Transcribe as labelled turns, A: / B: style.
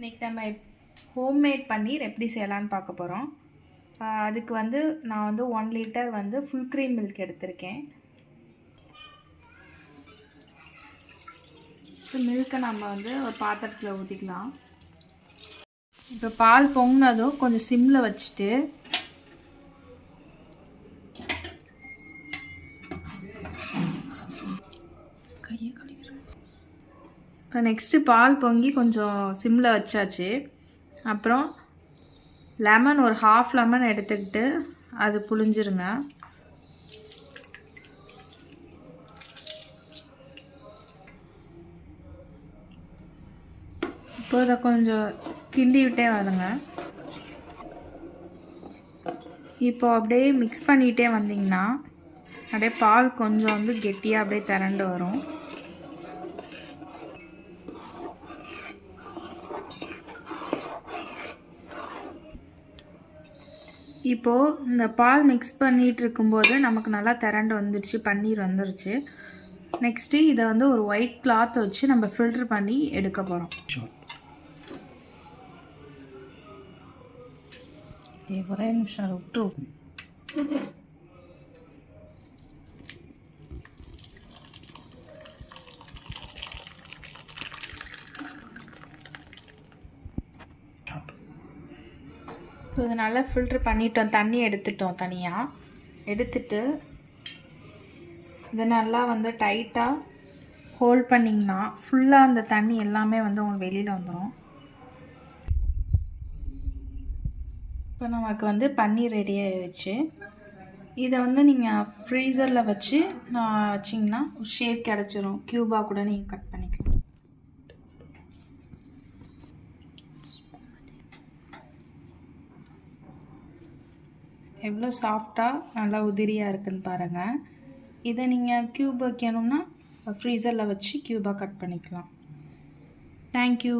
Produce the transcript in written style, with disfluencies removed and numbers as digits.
A: இன்றைக்கி நம்ம ஹோம்மேட் பன்னீர் எப்படி செய்யலான்னு பார்க்க போகிறோம். அதுக்கு வந்து நான் வந்து 1 லிட்டர் வந்து ஃபுல் க்ரீம் மில்க் எடுத்திருக்கேன். மில்கை நம்ம வந்து ஒரு பாத்திரத்தில் ஊற்றிக்கலாம். இப்போ பால் பொங்கினதும் கொஞ்சம் சிம்மில் வச்சுட்டு இப்போ நெக்ஸ்ட்டு பால் பொங்கி கொஞ்சம் சிம்மில் வச்சாச்சு. அப்புறம் லெமன் ஒரு 1/2 லெமன் எடுத்துக்கிட்டு அது புழிஞ்சிருங்க. இப்போ இதை கொஞ்சம் கிண்டி விட்டே வருங்க. இப்போ அப்படியே மிக்ஸ் பண்ணிகிட்டே வந்தீங்கன்னா அப்படியே பால் கொஞ்சம் வந்து கெட்டியாக அப்படியே திரண்டு வரும். இப்போது இந்த பால் மிக்ஸ் பண்ணிகிட்டு இருக்கும்போது நமக்கு நல்லா திரண்டு வந்துடுச்சு, பன்னீர் வந்துடுச்சு. நெக்ஸ்ட்டு இதை வந்து ஒரு ஒயிட் கிளாத் வச்சு நம்ம ஃபில்ட்ரு பண்ணி எடுக்க போகிறோம். ஒரே நிமிஷம் விட்டு இப்போ இதை நல்லா ஃபில்ட்ரு பண்ணிட்டோம், தண்ணி எடுத்துட்டோம். தனியாக எடுத்துட்டு இதை நல்லா வந்து டைட்டாக ஹோல்ட் பண்ணிங்கன்னா ஃபுல்லாக அந்த தண்ணி எல்லாமே வந்து உங்களுக்கு வெளியில் வந்துடும். இப்போ நமக்கு வந்து பன்னீர் ரெடி ஆகிடுச்சு. இதை வந்து நீங்கள் ஃப்ரீசரில் வச்சு வச்சிங்கன்னா ஒரு ஷேப் கிடச்சிரும். க்யூபாக கூட நீங்கள் கட் பண்ணிக்கலாம். எவ்வளோ சாஃப்டாக நல்லா உதிரியாக இருக்குதுன்னு பாருங்கள். இதை நீங்கள் க்யூப் வைக்கணும்னா ஃப்ரீசரில் வச்சு க்யூபாக கட் பண்ணிக்கலாம். தேங்க்யூ.